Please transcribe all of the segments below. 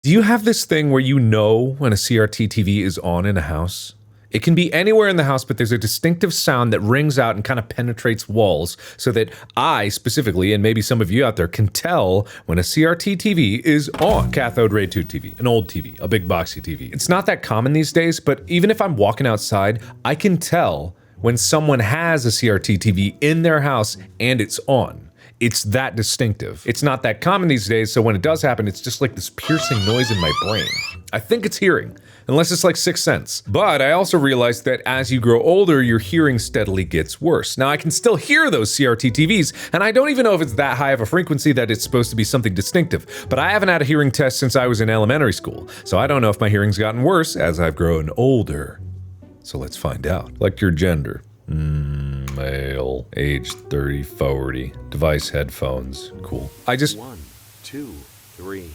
Do you have this thing where you know when a CRT TV is on in a house? It can be anywhere in the house, but there's a distinctive sound that rings out and kind of penetrates walls so that I specifically, and maybe some of you out there, can tell when a CRT TV is on. Cathode ray tube TV, an old TV, a big boxy TV. It's not that common these days, but even if I'm walking outside, I can tell when someone has a CRT TV in their house and it's on. It's that distinctive. It's not that common these days, so when it does happen, it's just like this piercing noise in my brain. I think it's hearing, unless it's like Sixth Sense. But I also realized that as you grow older, your hearing steadily gets worse. Now I can still hear those CRT TVs, and I don't even know if it's that high of a frequency that it's supposed to be something distinctive, but I haven't had a hearing test since I was in elementary school, so I don't know if my hearing's gotten worse as I've grown older. So let's find out. Like your gender. Male, age 30, 40, device headphones, cool. I just 1, 2, 3.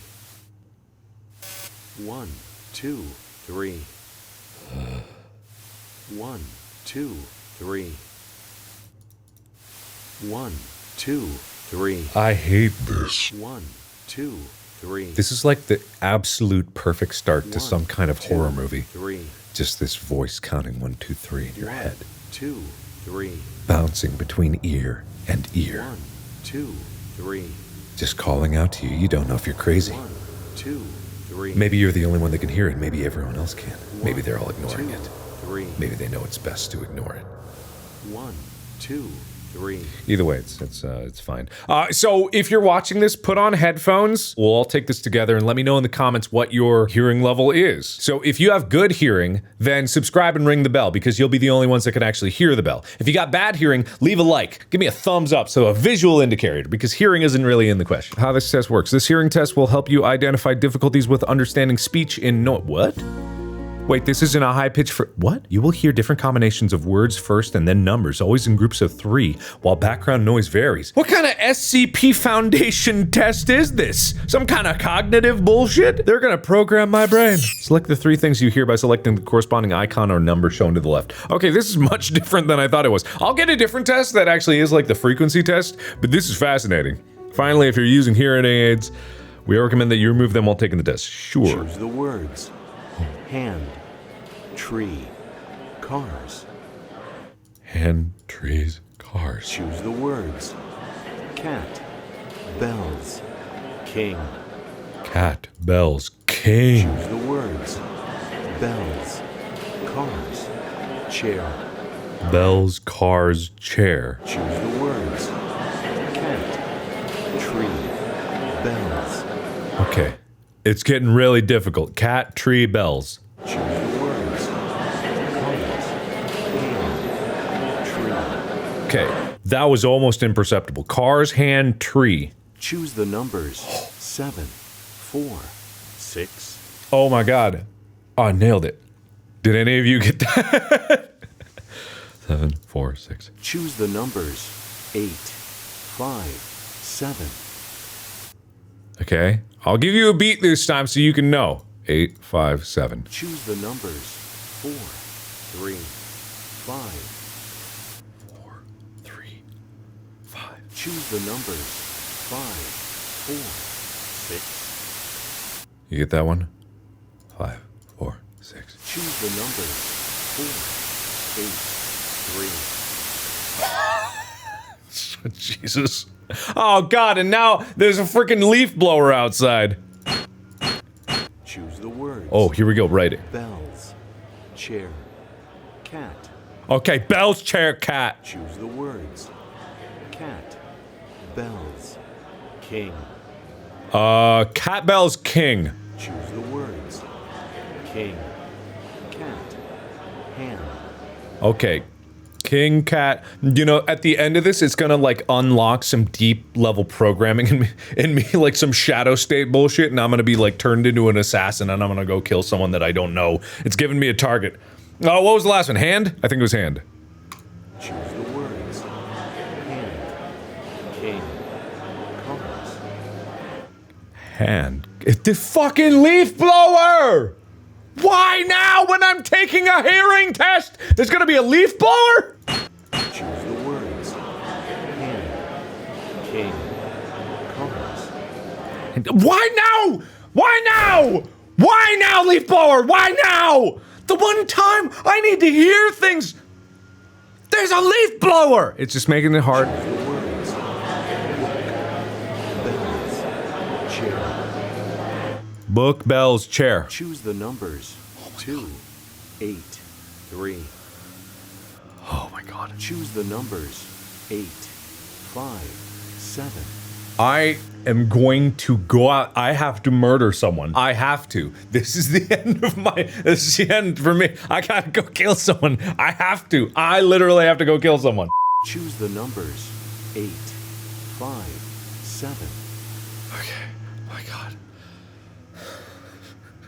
1, 2, 3. 1, 2, 3. 1, 2, 3. I hate this. 1, 2, 3. This is like the absolute perfect start to some kind of horror movie. 3. Just this voice counting 1, 2, 3 in your head. 2, 3. Bouncing between ear and ear. 1, 2, 3. Just calling out to you. You don't know if you're crazy. 1, 2, 3. Maybe you're the only one that can hear it. Maybe everyone else can. Maybe they're all ignoring 2, it. 3. Maybe they know it's best to ignore it. 1, 2, 3. Either way, it's fine. So if you're watching this, put on headphones. We'll all take this together and let me know in the comments what your hearing level is. So if you have good hearing, then subscribe and ring the bell because you'll be the only ones that can actually hear the bell. If you got bad hearing, leave a like. Give me a thumbs up, so a visual indicator, because hearing isn't really in the question. How this test works. This hearing test will help you identify difficulties with understanding speech in what? Wait, this isn't a high pitch for what? You will hear different combinations of words first and then numbers, always in groups of 3, while background noise varies. What kind of SCP Foundation test is this? Some kind of cognitive bullshit? They're gonna program my brain. Select the 3 things you hear by selecting the corresponding icon or number shown to the left. Okay, this is much different than I thought it was. I'll get a different test that actually is like the frequency test, but this is fascinating. Finally, if you're using hearing aids, we recommend that you remove them while taking the test. Sure. Choose the words. Hand, tree, cars. Hand, trees, cars. Choose the words. Cat, bells, king. Cat, bells, king. Choose the words. Bells, cars, chair. Bells, cars, chair. Choose the words. Cat, tree, bells. Okay. It's getting really difficult. Cat, tree, bells. Choose the words. Cars, hand, tree. Okay, that was almost imperceptible. Cars, hand, tree. Choose the numbers. 7, 4, 6. Oh my god. Oh, I nailed it. Did any of you get that? 7, 4, 6. Choose the numbers. 8, 5, 7. Okay. I'll give you a beat this time so you can know. 8, 5, 7. Choose the numbers. 4, 3, 5. 4, 3, 5. Choose the numbers. 5, 4, 6. You get that one? 5, 4, 6. Choose the numbers. 4, 8, 3. Jesus. Oh god, and now there's a freaking leaf blower outside. Choose the words. Oh, here we go, write it. Bells, chair, cat. Okay, bells, chair, cat. Choose the words. Cat, bells, king. Cat, bells, king. Choose the words. King, cat, hand. Okay. King, cat. You know, at the end of this, it's gonna like unlock some deep level programming in me, like some shadow state bullshit, and I'm gonna be like turned into an assassin and I'm gonna go kill someone that I don't know. It's giving me a target. Oh, what was the last one? Hand? I think it was hand. Choose the words. Hand, king, cars. Hand. It's the fucking leaf blower! Why now when I'm taking a hearing test? There's gonna be a leaf blower? Choose the words. Hand, king, cars. Why now? Why now? Why now, leaf blower? Why now? The one time I need to hear things. There's a leaf blower. It's just making it hard. Book, bells, chair. Choose the numbers 2, 8, 3. Oh my god. Choose the numbers 8, 5, 7. I am going to go out. I have to murder someone. I have to. This is the end of my. This is the end for me. I gotta go kill someone. I have to. I literally have to go kill someone. Choose the numbers 8, 5, 7. Okay. My god.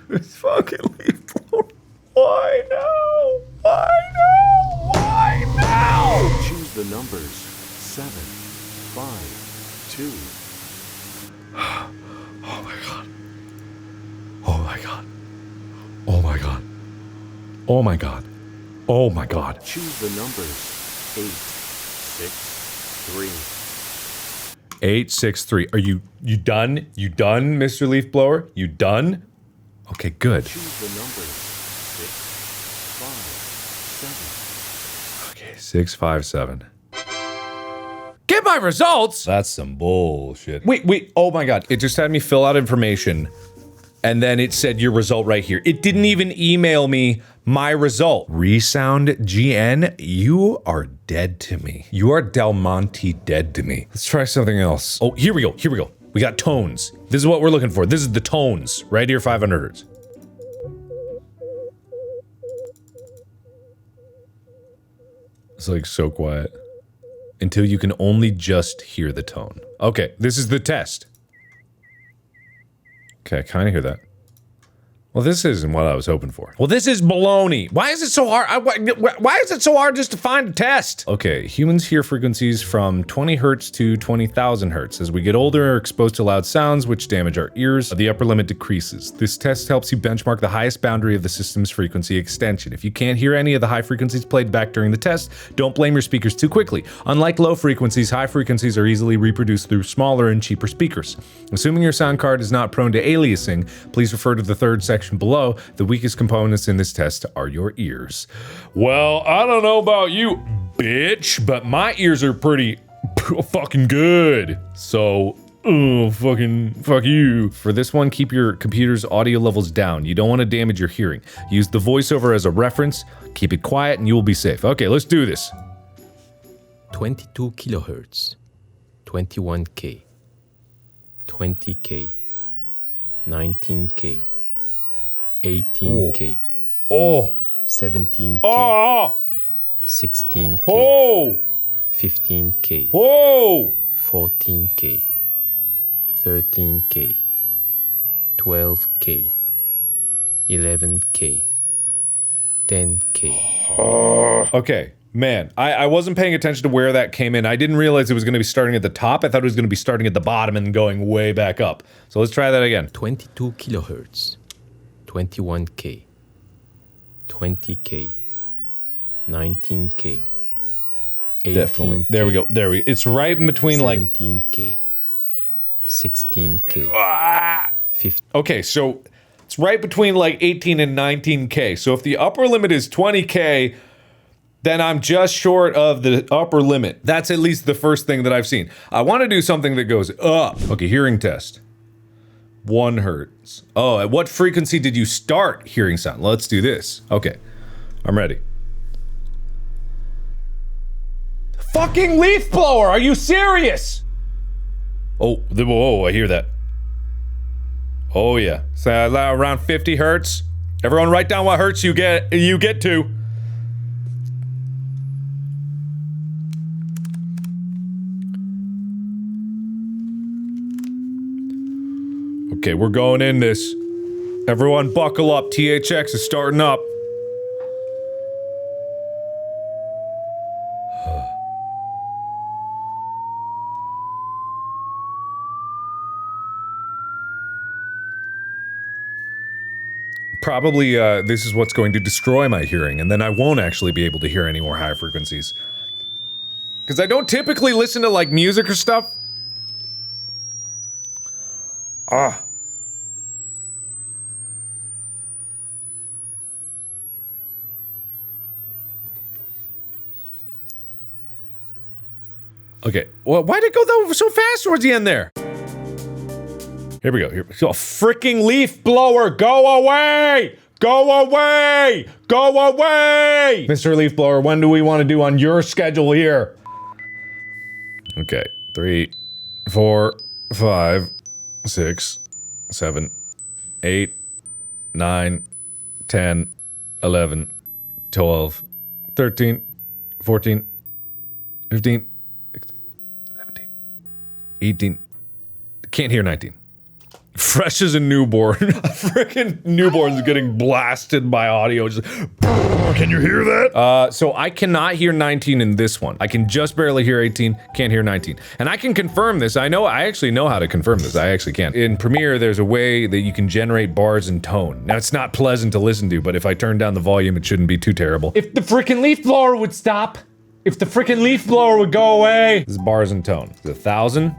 It's fucking leaf blower. Why now? Why now? Why now? Choose the numbers 7, 5, 2. Oh my god. Oh my god. Oh my god. Oh my god. Oh my god. Choose the numbers 8, 6, 3. 8, 6, 3. Are you done? You done, Mr. Leaf Blower? You done? Okay, good. Choose the numbers 6, 5, 7. Okay, 6, 5, 7. Get my results! That's some bullshit. Wait, oh my god. It just had me fill out information, and then it said your result right here. It didn't even email me my result. Resound GN, you are dead to me. You are Del Monte dead to me. Let's try something else. Oh, here we go, here we go. We got tones. This is what we're looking for. This is the tones. Right here, 500 hertz. It's like so quiet. Until you can only just hear the tone. Okay, this is the test. Okay, I kind of hear that. Well, this isn't what I was hoping for. Well, this is baloney. Why is it so hard? Why is it so hard just to find a test? Okay, humans hear frequencies from 20 hertz to 20,000 hertz. As we get older, we're exposed to loud sounds which damage our ears. The upper limit decreases. This test helps you benchmark the highest boundary of the system's frequency extension. If you can't hear any of the high frequencies played back during the test, don't blame your speakers too quickly. Unlike low frequencies, high frequencies are easily reproduced through smaller and cheaper speakers. Assuming your sound card is not prone to aliasing, please refer to the third section below. The weakest components in this test are your ears. Well, I don't know about you, bitch, but my ears are pretty fucking good. So, fuck you. For this one, keep your computer's audio levels down. You don't want to damage your hearing. Use the voiceover as a reference. Keep it quiet and you will be safe. Okay, let's do this. 22 kilohertz, 21K, 20K, 19K, 18K, Oh, 17K, oh, 16K, oh, 15K, oh. 14K, 13K, 12K, 11K, 10K. Okay, man, I wasn't paying attention to where that came in. I didn't realize it was going to be starting at the top. I thought it was going to be starting at the bottom and going way back up. So let's try that again. 22 kilohertz, 21K, 20K, 19K, 18K. Definitely. There we go. It's right in between like 17K, 16K, 15. Okay, so it's right between like 18 and 19K. So if the upper limit is 20K, then I'm just short of the upper limit. That's at least the first thing that I've seen. I want to do something that goes up. Okay, hearing test. 1 hertz. Oh, at what frequency did you start hearing sound? Let's do this. Okay, I'm ready. Fucking leaf blower, are you serious? Oh, I hear that. Oh yeah, so around 50 hertz. Everyone write down what hertz you get to. Okay, we're going in this. Everyone buckle up, THX is starting up. Probably, this is what's going to destroy my hearing, and then I won't actually be able to hear any more high frequencies. Because I don't typically listen to, like, music or stuff. Okay, well, why'd it go though so fast towards the end there? Here we go. Here, a freaking leaf blower, go away! Go away! Go away! Mr. Leaf Blower, when do we want to do on your schedule here? Okay, 3, 4, 5, 6, 7, 8, 9, 10, 11, 12, 13, 14, 15, 16, 17, 18. Can't hear 19. Fresh as a newborn. Freaking newborn's getting blasted by audio. Just, can you hear that? So I cannot hear 19 in this one. I can just barely hear 18, can't hear 19. And I can confirm this. I actually know how to confirm this. I actually can. In Premiere, there's a way that you can generate bars and tone. Now, it's not pleasant to listen to, but if I turn down the volume, it shouldn't be too terrible. If the freaking leaf blower would stop. If the freaking leaf blower would go away. This is bars and tone. 1,000.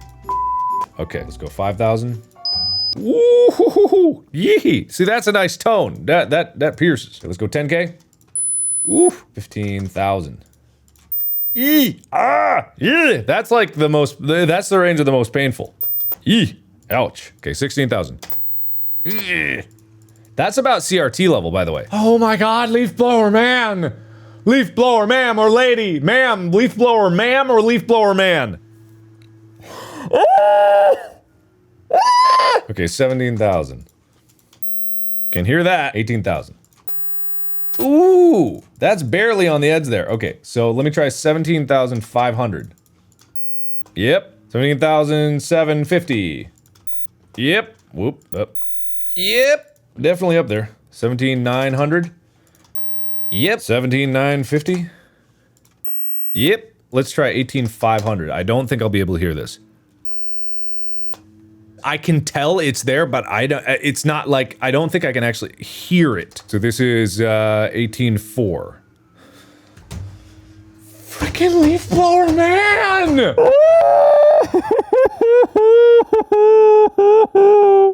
Okay, let's go 5,000. Woo-hoo-hoo-hoo. Yee. See, that's a nice tone. That pierces. Okay, let's go 10K. Ooh, 15,000. Yee. Ah. Yeah. That's like the most. That's the range of the most painful. Yee. Ouch. Okay, 16,000. That's about CRT level, by the way. Oh my God, leaf blower man. Leaf blower ma'am or lady. Ma'am, leaf blower ma'am or leaf blower man. Okay, 17,000. Can hear that. 18,000. Ooh, that's barely on the edge there. Okay, so let me try 17,500. Yep. 17,750. Yep. Whoop. Up. Yep. Definitely up there. 17,900. Yep. 17,950. Yep. Let's try 18,500. I don't think I'll be able to hear this. I can tell it's there, but it's not like, I don't think I can actually hear it. So this is 18.4. Freaking leaf blower man!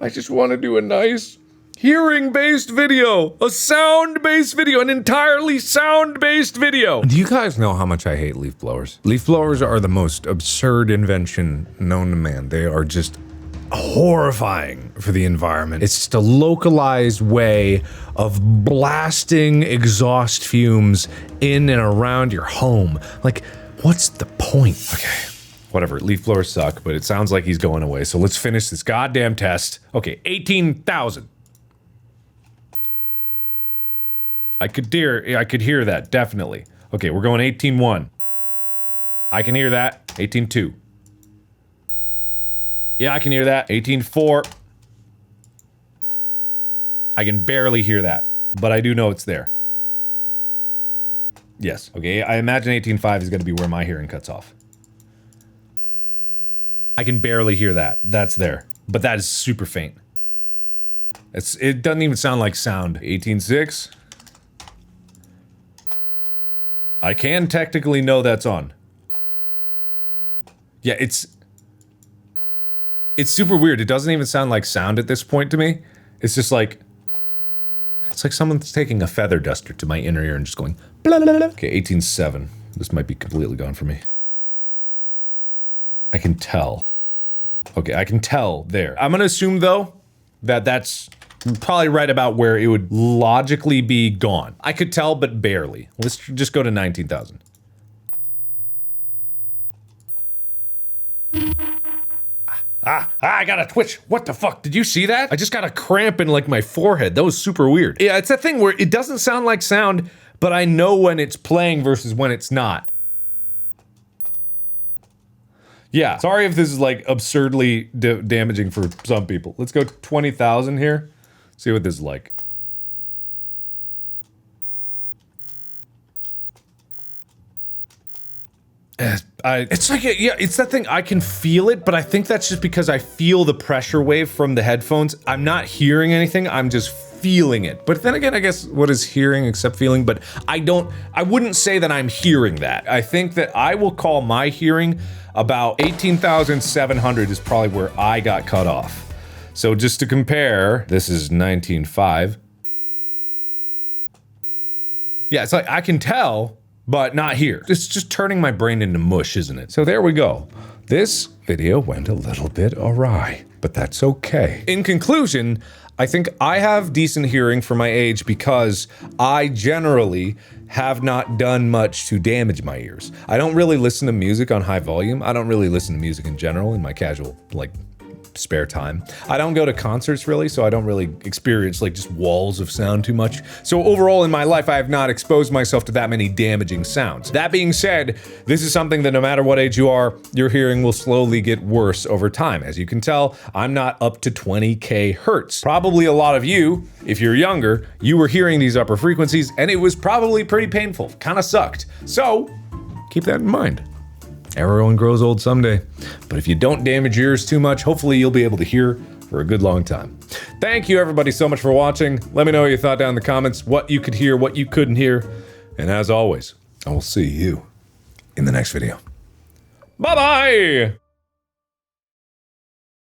I just want to do a nice hearing-based video, a sound-based video, an entirely sound-based video. Do you guys know how much I hate leaf blowers? Leaf blowers are the most absurd invention known to man. They are just horrifying for the environment. It's just a localized way of blasting exhaust fumes in and around your home. Like, what's the point? Okay, whatever, leaf blowers suck, but it sounds like he's going away, so let's finish this goddamn test. Okay, 18,000. I could hear that, definitely. Okay, we're going 18.1. I can hear that. 18.2. Yeah, I can hear that. 18.4. I can barely hear that, but I do know it's there. Yes. Okay, I imagine 18.5 is going to be where my hearing cuts off. I can barely hear that. That's there, but that is super faint. It doesn't even sound like sound. 18.6. I can technically know that's on. Yeah, it's super weird. It doesn't even sound like sound at this point to me. It's just like, it's like someone's taking a feather duster to my inner ear and just going blah, blah, blah. Okay, 18.7. This might be completely gone for me. I can tell. Okay, I can tell there. I'm gonna assume though that that's probably right about where it would logically be gone. I could tell, but barely. Let's just go to 19,000. I got a twitch. What the fuck? Did you see that? I just got a cramp in like my forehead. That was super weird. Yeah, it's that thing where it doesn't sound like sound, but I know when it's playing versus when it's not. Yeah, sorry if this is like absurdly damaging for some people. Let's go 20,000 here. See what this is like. It's like, yeah, it's that thing, I can feel it, but I think that's just because I feel the pressure wave from the headphones. I'm not hearing anything, I'm just feeling it. But then again, I guess, what is hearing except feeling? But I wouldn't say that I'm hearing that. I think that I will call my hearing about 18,700 is probably where I got cut off. So just to compare, this is 19.5. Yeah, it's like, I can tell, but not here. It's just turning my brain into mush, isn't it? So there we go. This video went a little bit awry, but that's okay. In conclusion, I think I have decent hearing for my age because I generally have not done much to damage my ears. I don't really listen to music on high volume. I don't really listen to music in general in my casual, like, spare time. I don't go to concerts really, so I don't really experience like just walls of sound too much. So overall in my life, I have not exposed myself to that many damaging sounds. That being said, this is something that no matter what age you are, your hearing will slowly get worse over time. As you can tell, I'm not up to 20K hertz. Probably a lot of you, if you're younger, you were hearing these upper frequencies and it was probably pretty painful. Kinda sucked. So keep that in mind. Everyone grows old someday, but if you don't damage your ears too much, hopefully you'll be able to hear for a good long time. Thank you everybody so much for watching. Let me know what you thought down in the comments, what you could hear, what you couldn't hear. And as always, I will see you in the next video. Bye-bye!